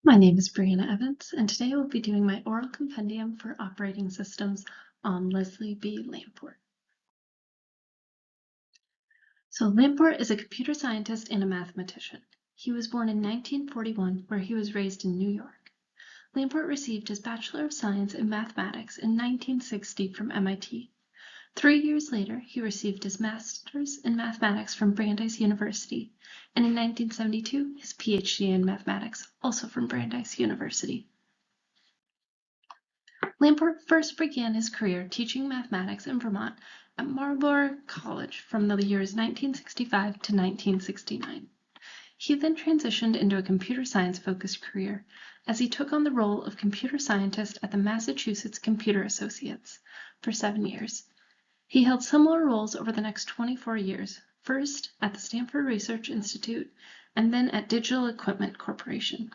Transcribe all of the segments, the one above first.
My name is Brianna Evans, and today I will be doing my oral compendium for operating systems on Leslie B. Lamport. So Lamport is a computer scientist and a mathematician. He was born in 1941, where he was raised in New York. Lamport received his Bachelor of Science in Mathematics in 1960 from MIT. 3 years later, he received his Master's in Mathematics from Brandeis University, and in 1972, his PhD in Mathematics, also from Brandeis University. Lamport first began his career teaching mathematics in Vermont at Marlborough College from the years 1965 to 1969. He then transitioned into a computer science-focused career as he took on the role of computer scientist at the Massachusetts Computer Associates for 7 years. He held similar roles over the next 24 years, first at the Stanford Research Institute and then at Digital Equipment Corporation.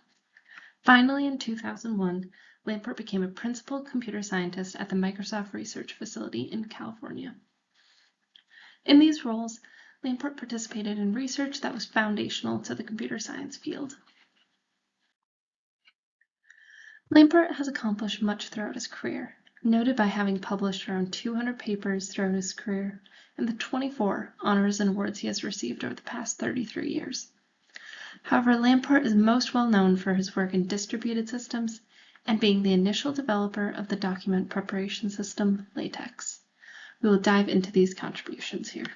Finally, in 2001, Lamport became a principal computer scientist at the Microsoft Research Facility in California. In these roles, Lamport participated in research that was foundational to the computer science field. Lamport has accomplished much throughout his career, noted by having published around 200 papers throughout his career and the 24 honors and awards he has received over the past 33 years. However, Lamport is most well known for his work in distributed systems and being the initial developer of the document preparation system, LaTeX. We will dive into these contributions here.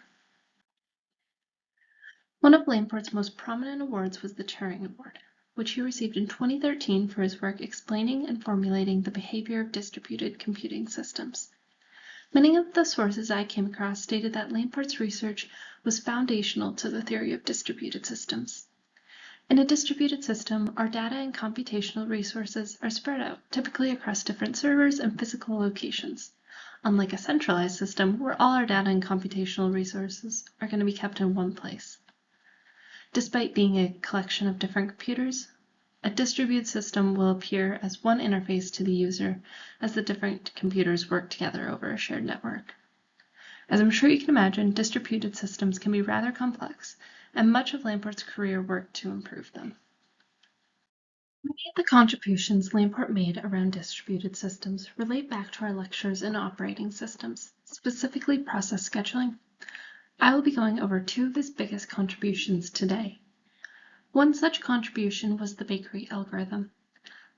One of Lamport's most prominent awards was the Turing Award, which he received in 2013 for his work explaining and formulating the behavior of distributed computing systems. Many of the sources I came across stated that Lamport's research was foundational to the theory of distributed systems. In a distributed system, our data and computational resources are spread out, typically across different servers and physical locations, unlike a centralized system where all our data and computational resources are going to be kept in one place. Despite being a collection of different computers, a distributed system will appear as one interface to the user as the different computers work together over a shared network. As I'm sure you can imagine, distributed systems can be rather complex, and much of Lamport's career worked to improve them. Many of the contributions Lamport made around distributed systems relate back to our lectures in operating systems, specifically process scheduling. I will be going over 2 of his biggest contributions today. One such contribution was the bakery algorithm.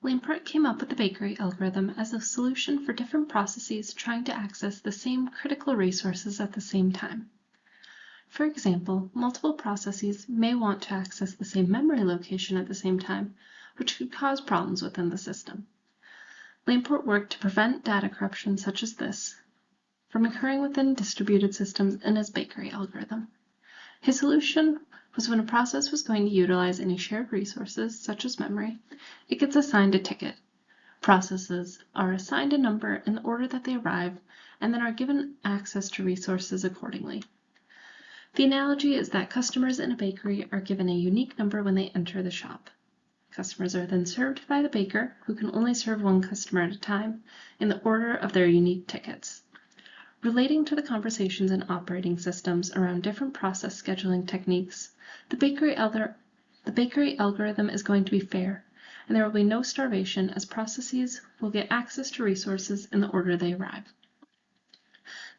Lamport came up with the bakery algorithm as a solution for different processes trying to access the same critical resources at the same time. For example, multiple processes may want to access the same memory location at the same time, which could cause problems within the system. Lamport worked to prevent data corruption such as this from occurring within distributed systems in his bakery algorithm. His solution was when a process was going to utilize any shared resources, such as memory, it gets assigned a ticket. Processes are assigned a number in the order that they arrive, and then are given access to resources accordingly. The analogy is that customers in a bakery are given a unique number when they enter the shop. Customers are then served by the baker, who can only serve one customer at a time, in the order of their unique tickets. Relating to the conversations in operating systems around different process scheduling techniques, the bakery algorithm is going to be fair, and there will be no starvation as processes will get access to resources in the order they arrive.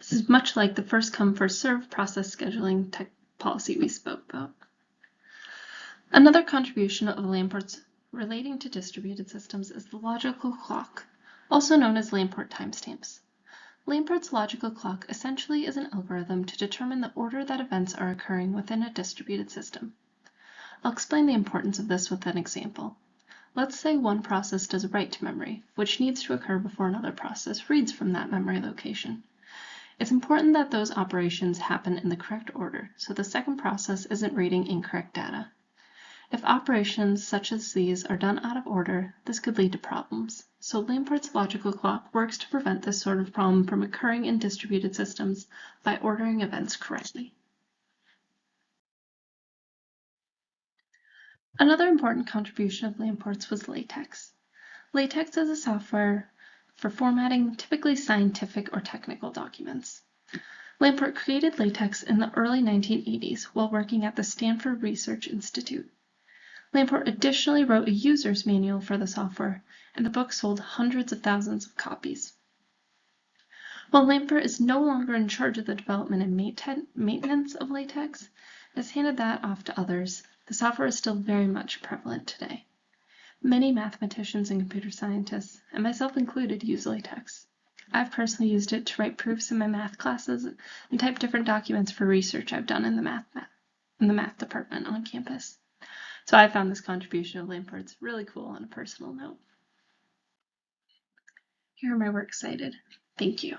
This is much like the first come, first served process scheduling policy we spoke about. Another contribution of Lamport's relating to distributed systems is the logical clock, also known as Lamport timestamps. Lamport's logical clock essentially is an algorithm to determine the order that events are occurring within a distributed system. I'll explain the importance of this with an example. Let's say one process does a write to memory, which needs to occur before another process reads from that memory location. It's important that those operations happen in the correct order, so the second process isn't reading incorrect data. If operations such as these are done out of order, this could lead to problems. So Lamport's logical clock works to prevent this sort of problem from occurring in distributed systems by ordering events correctly. Another important contribution of Lamport's was LaTeX. LaTeX is a software for formatting typically scientific or technical documents. Lamport created LaTeX in the early 1980s while working at the Stanford Research Institute. Lamport additionally wrote a user's manual for the software, and the book sold hundreds of thousands of copies. While Lamport is no longer in charge of the development and maintenance of LaTeX, has handed that off to others, the software is still very much prevalent today. Many mathematicians and computer scientists, and myself included, use LaTeX. I've personally used it to write proofs in my math classes and type different documents for research I've done in the math department on campus. So I found this contribution of Lamport's really cool on a personal note. Here are my works cited. Thank you.